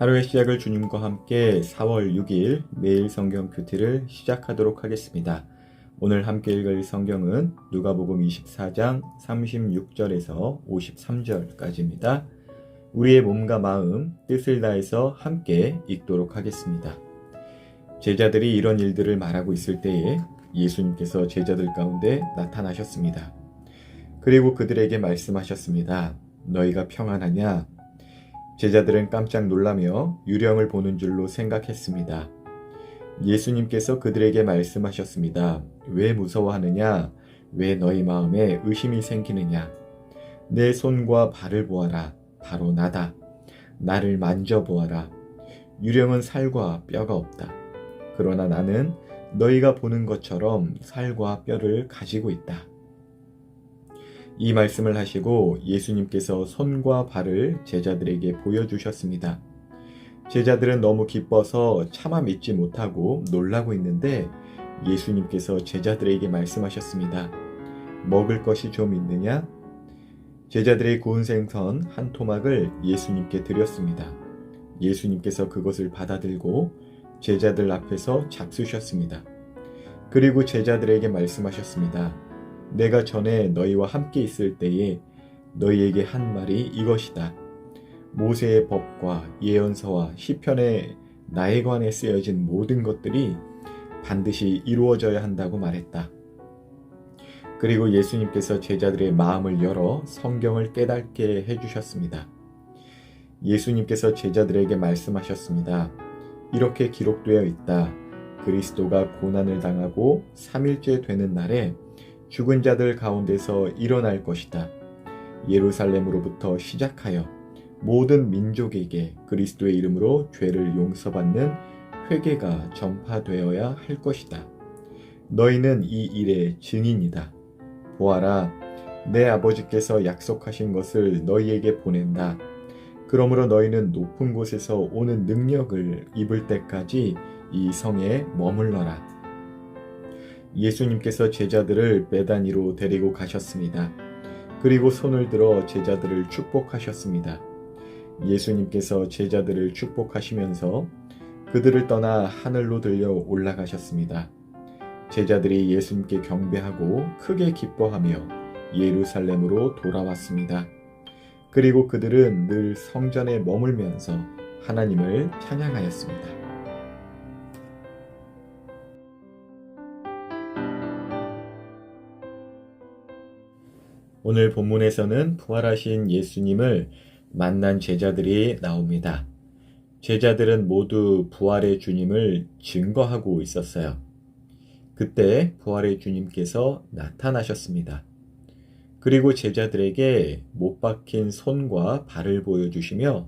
하루의 시작을 주님과 함께 4월 6일 매일 성경 큐티를 시작하도록 하겠습니다. 오늘 함께 읽을 성경은 누가복음 24장 36절에서 53절까지입니다. 우리의 몸과 마음, 뜻을 다해서 함께 읽도록 하겠습니다. 제자들이 이런 일들을 말하고 있을 때에 예수님께서 제자들 가운데 나타나셨습니다. 그리고 그들에게 말씀하셨습니다. 너희가 평안하냐? 제자들은 깜짝 놀라며 유령을 보는 줄로 생각했습니다. 예수님께서 그들에게 말씀하셨습니다. 왜 무서워하느냐? 왜 너희 마음에 의심이 생기느냐? 내 손과 발을 보아라. 바로 나다. 나를 만져보아라. 유령은 살과 뼈가 없다. 그러나 나는 너희가 보는 것처럼 살과 뼈를 가지고 있다. 이 말씀을 하시고 예수님께서 손과 발을 제자들에게 보여주셨습니다. 제자들은 너무 기뻐서 차마 믿지 못하고 놀라고 있는데 예수님께서 제자들에게 말씀하셨습니다. 먹을 것이 좀 있느냐? 제자들의 구운 생선 한 토막을 예수님께 드렸습니다. 예수님께서 그것을 받아들고 제자들 앞에서 잡수셨습니다. 그리고 제자들에게 말씀하셨습니다. 내가 전에 너희와 함께 있을 때에 너희에게 한 말이 이것이다. 모세의 법과 예언서와 시편에 나에 관해 쓰여진 모든 것들이 반드시 이루어져야 한다고 말했다. 그리고 예수님께서 제자들의 마음을 열어 성경을 깨닫게 해주셨습니다. 예수님께서 제자들에게 말씀하셨습니다. 이렇게 기록되어 있다. 그리스도가 고난을 당하고 3일째 되는 날에 죽은 자들 가운데서 일어날 것이다. 예루살렘으로부터 시작하여 모든 민족에게 그리스도의 이름으로 죄를 용서받는 회개가 전파되어야 할 것이다. 너희는 이 일의 증인이다. 보아라, 내 아버지께서 약속하신 것을 너희에게 보낸다. 그러므로 너희는 높은 곳에서 오는 능력을 입을 때까지 이 성에 머물러라. 예수님께서 제자들을 베다니로 데리고 가셨습니다. 그리고 손을 들어 제자들을 축복하셨습니다. 예수님께서 제자들을 축복하시면서 그들을 떠나 하늘로 들려 올라가셨습니다. 제자들이 예수님께 경배하고 크게 기뻐하며 예루살렘으로 돌아왔습니다. 그리고 그들은 늘 성전에 머물면서 하나님을 찬양하였습니다. 오늘 본문에서는 부활하신 예수님을 만난 제자들이 나옵니다. 제자들은 모두 부활의 주님을 증거하고 있었어요. 그때 부활의 주님께서 나타나셨습니다. 그리고 제자들에게 못 박힌 손과 발을 보여주시며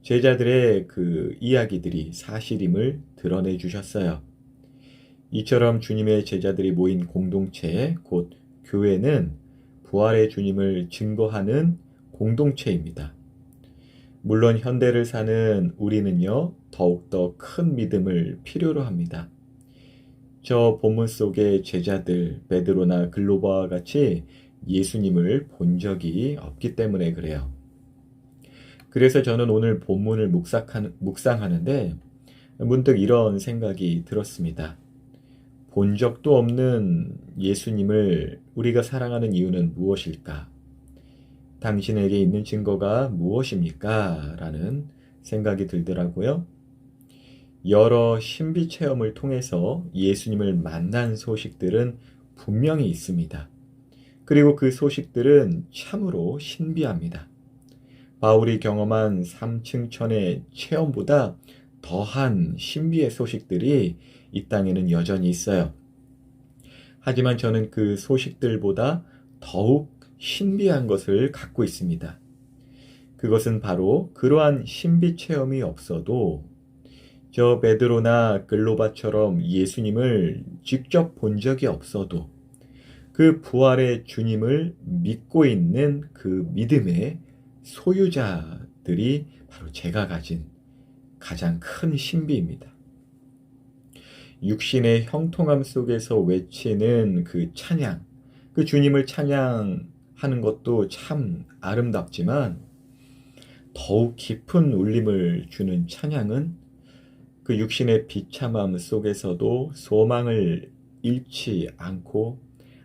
제자들의 그 이야기들이 사실임을 드러내 주셨어요. 이처럼 주님의 제자들이 모인 공동체, 곧 교회는 부활의 주님을 증거하는 공동체입니다. 물론 현대를 사는 우리는요, 더욱더 큰 믿음을 필요로 합니다. 저 본문 속의 제자들 베드로나 글로바와 같이 예수님을 본 적이 없기 때문에 그래요. 그래서 저는 오늘 본문을 묵상하는데 문득 이런 생각이 들었습니다. 본 적도 없는 예수님을 우리가 사랑하는 이유는 무엇일까? 당신에게 있는 증거가 무엇입니까? 라는 생각이 들더라고요. 여러 신비 체험을 통해서 예수님을 만난 소식들은 분명히 있습니다. 그리고 그 소식들은 참으로 신비합니다. 바울이 경험한 3층천의 체험보다 더한 신비의 소식들이 이 땅에는 여전히 있어요. 하지만 저는 그 소식들보다 더욱 신비한 것을 갖고 있습니다. 그것은 바로 그러한 신비 체험이 없어도 저 베드로나 글로바처럼 예수님을 직접 본 적이 없어도 그 부활의 주님을 믿고 있는 그 믿음의 소유자들이 바로 제가 가진 가장 큰 신비입니다. 육신의 형통함 속에서 외치는 그 찬양, 그 주님을 찬양하는 것도 참 아름답지만 더욱 깊은 울림을 주는 찬양은 그 육신의 비참함 속에서도 소망을 잃지 않고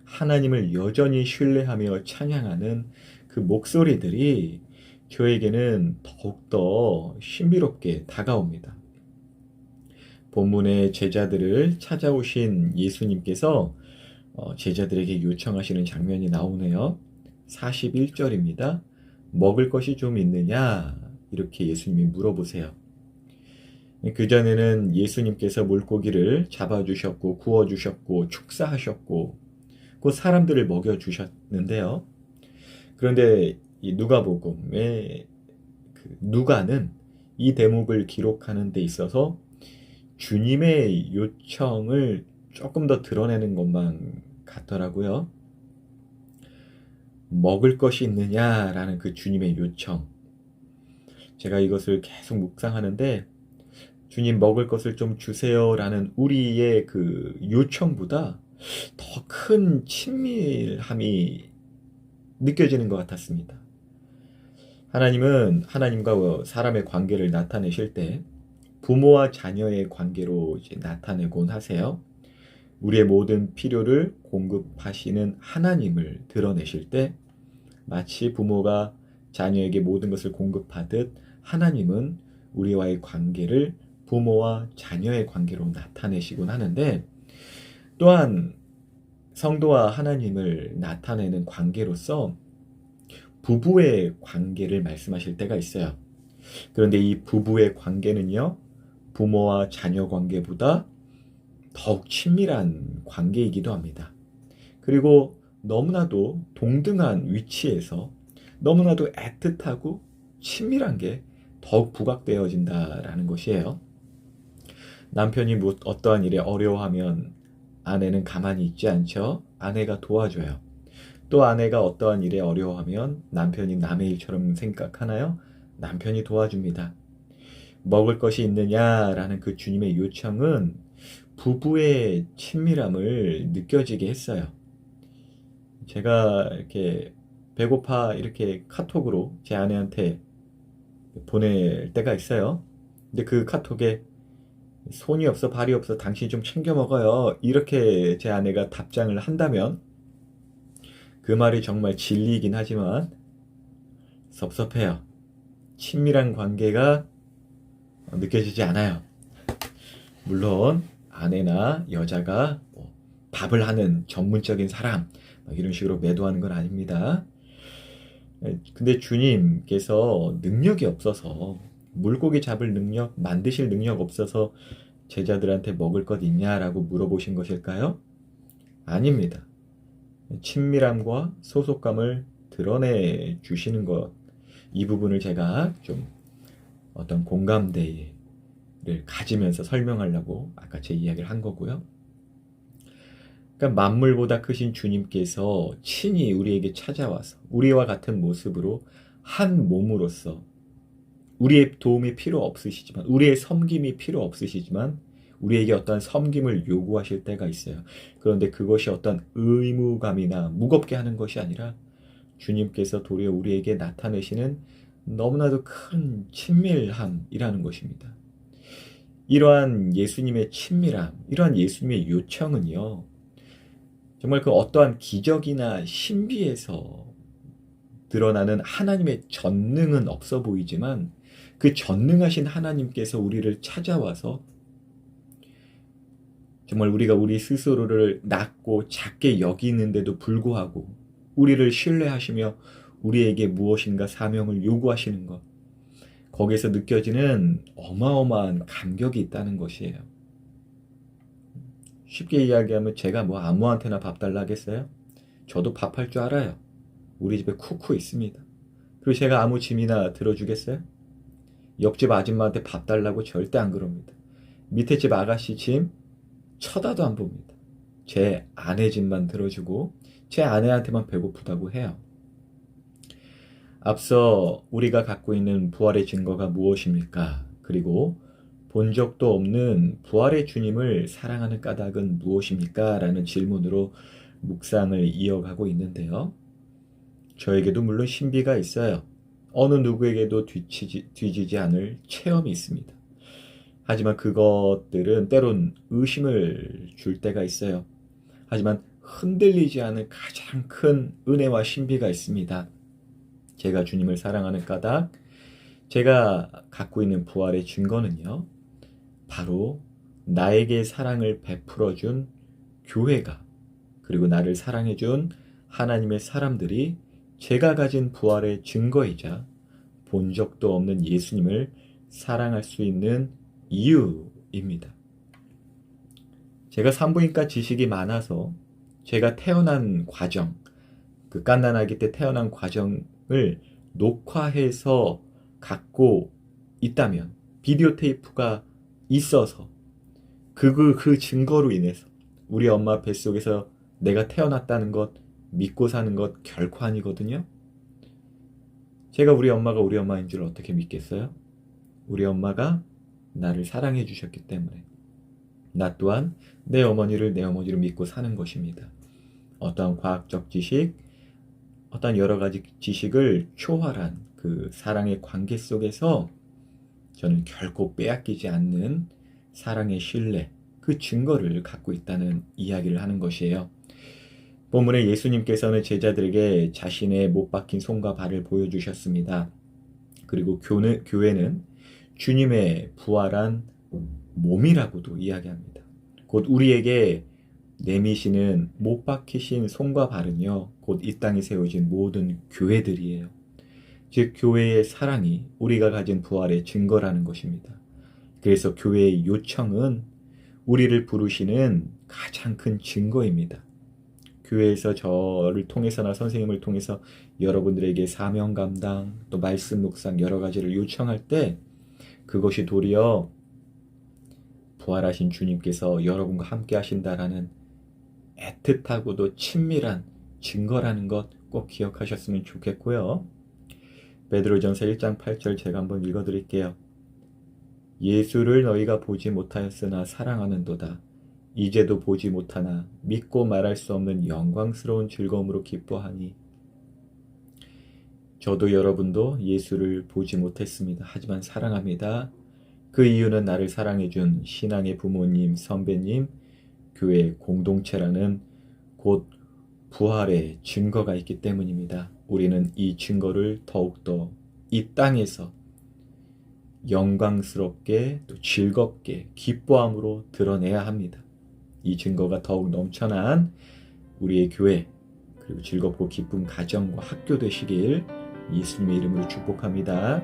하나님을 여전히 신뢰하며 찬양하는 그 목소리들이 저에게는 더욱더 신비롭게 다가옵니다. 본문의 제자들을 찾아오신 예수님께서 제자들에게 요청하시는 장면이 나오네요. 41절입니다. 먹을 것이 좀 있느냐? 이렇게 예수님이 물어보세요. 그전에는 예수님께서 물고기를 잡아주셨고 구워주셨고 축사하셨고 그 사람들을 먹여주셨는데요. 그런데 이 누가복음의 누가는 이 대목을 기록하는 데 있어서 주님의 요청을 조금 더 드러내는 것만 같더라고요. 먹을 것이 있느냐라는 그 주님의 요청. 제가 이것을 계속 묵상하는데 주님 먹을 것을 좀 주세요라는 우리의 그 요청보다 더 큰 친밀함이 느껴지는 것 같았습니다. 하나님은 하나님과 사람의 관계를 나타내실 때 부모와 자녀의 관계로 이제 나타내곤 하세요. 우리의 모든 필요를 공급하시는 하나님을 드러내실 때 마치 부모가 자녀에게 모든 것을 공급하듯 하나님은 우리와의 관계를 부모와 자녀의 관계로 나타내시곤 하는데 또한 성도와 하나님을 나타내는 관계로서 부부의 관계를 말씀하실 때가 있어요. 그런데 이 부부의 관계는요, 부모와 자녀 관계보다 더욱 친밀한 관계이기도 합니다. 그리고 너무나도 동등한 위치에서 너무나도 애틋하고 친밀한 게 더욱 부각되어진다라는 것이에요. 남편이 어떠한 일에 어려워하면 아내는 가만히 있지 않죠. 아내가 도와줘요. 또 아내가 어떠한 일에 어려워하면 남편이 남의 일처럼 생각하나요? 남편이 도와줍니다. 먹을 것이 있느냐라는 그 주님의 요청은 부부의 친밀함을 느껴지게 했어요. 제가 이렇게 배고파 이렇게 카톡으로 제 아내한테 보낼 때가 있어요. 근데 그 카톡에 손이 없어 발이 없어 당신이 좀 챙겨 먹어요. 이렇게 제 아내가 답장을 한다면 그 말이 정말 진리이긴 하지만 섭섭해요. 친밀한 관계가 느껴지지 않아요. 물론 아내나 여자가 밥을 하는 전문적인 사람 이런 식으로 매도하는 건 아닙니다. 근데 주님께서 능력이 없어서 물고기 잡을 능력, 만드실 능력 없어서 제자들한테 먹을 것 있냐라고 물어보신 것일까요? 아닙니다. 친밀함과 소속감을 드러내 주시는 것, 이 부분을 제가 좀 어떤 공감대를 가지면서 설명하려고 아까 제 이야기를 한 거고요. 그러니까 만물보다 크신 주님께서 친히 우리에게 찾아와서 우리와 같은 모습으로 한 몸으로서 우리의 도움이 필요 없으시지만 우리의 섬김이 필요 없으시지만 우리에게 어떠한 섬김을 요구하실 때가 있어요. 그런데 그것이 어떤 의무감이나 무겁게 하는 것이 아니라 주님께서 도리어 우리에게 나타내시는 너무나도 큰 친밀함이라는 것입니다. 이러한 예수님의 친밀함, 이러한 예수님의 요청은요, 정말 그 어떠한 기적이나 신비에서 드러나는 하나님의 전능은 없어 보이지만 그 전능하신 하나님께서 우리를 찾아와서 정말 우리가 우리 스스로를 낮고 작게 여기는데도 불구하고 우리를 신뢰하시며 우리에게 무엇인가 사명을 요구하시는 것, 거기에서 느껴지는 어마어마한 감격이 있다는 것이에요. 쉽게 이야기하면 제가 뭐 아무한테나 밥 달라 하겠어요? 저도 밥할 줄 알아요. 우리 집에 쿠쿠 있습니다. 그리고 제가 아무 짐이나 들어주겠어요? 옆집 아줌마한테 밥 달라고 절대 안 그럽니다. 밑에 집 아가씨 짐 쳐다도 안 봅니다. 제 아내 짐만 들어주고 제 아내한테만 배고프다고 해요. 앞서 우리가 갖고 있는 부활의 증거가 무엇입니까? 그리고 본 적도 없는 부활의 주님을 사랑하는 까닭은 무엇입니까? 라는 질문으로 묵상을 이어가고 있는데요. 저에게도 물론 신비가 있어요. 어느 누구에게도 뒤지지 않을 체험이 있습니다. 하지만 그것들은 때론 의심을 줄 때가 있어요. 하지만 흔들리지 않은 가장 큰 은혜와 신비가 있습니다. 제가 주님을 사랑하는 까닭, 제가 갖고 있는 부활의 증거는요, 바로 나에게 사랑을 베풀어준 교회가, 그리고 나를 사랑해준 하나님의 사람들이 제가 가진 부활의 증거이자 본 적도 없는 예수님을 사랑할 수 있는 이유입니다. 제가 산부인과 지식이 많아서 제가 태어난 과정, 그 갓난아기 때 태어난 과정을 녹화해서 갖고 있다면, 비디오 테이프가 있어서 그 증거로 인해서 우리 엄마 뱃속에서 내가 태어났다는 것 믿고 사는 것 결코 아니거든요. 제가 우리 엄마가 우리 엄마인 줄 어떻게 믿겠어요? 우리 엄마가 나를 사랑해 주셨기 때문에 나 또한 내 어머니를 내 어머니로 믿고 사는 것입니다. 어떠한 과학적 지식, 어떤 여러 가지 지식을 초월한 그 사랑의 관계 속에서 저는 결코 빼앗기지 않는 사랑의 신뢰, 그 증거를 갖고 있다는 이야기를 하는 것이에요. 본문에 예수님께서는 제자들에게 자신의 못 박힌 손과 발을 보여주셨습니다. 그리고 교회는 주님의 부활한 몸이라고도 이야기합니다. 곧 우리에게 내미시는 못 박히신 손과 발은요, 곧 이 땅에 세워진 모든 교회들이에요. 즉 교회의 사랑이 우리가 가진 부활의 증거라는 것입니다. 그래서 교회의 요청은 우리를 부르시는 가장 큰 증거입니다. 교회에서 저를 통해서나 선생님을 통해서 여러분들에게 사명 감당, 또 말씀 묵상 여러 가지를 요청할 때 그것이 도리어 부활하신 주님께서 여러분과 함께 하신다라는 애틋하고도 친밀한 증거라는 것 꼭 기억하셨으면 좋겠고요. 베드로전서 1장 8절 제가 한번 읽어드릴게요. 예수를 너희가 보지 못하였으나 사랑하는도다. 이제도 보지 못하나 믿고 말할 수 없는 영광스러운 즐거움으로 기뻐하니. 저도 여러분도 예수를 보지 못했습니다. 하지만 사랑합니다. 그 이유는 나를 사랑해준 신앙의 부모님, 선배님, 교회 공동체라는 곧 부활의 증거가 있기 때문입니다. 우리는 이 증거를 더욱더 이 땅에서 영광스럽게 또 즐겁게 기뻐함으로 드러내야 합니다. 이 증거가 더욱 넘쳐난 우리의 교회, 그리고 즐겁고 기쁜 가정과 학교 되시길 예수님의 이름으로 축복합니다.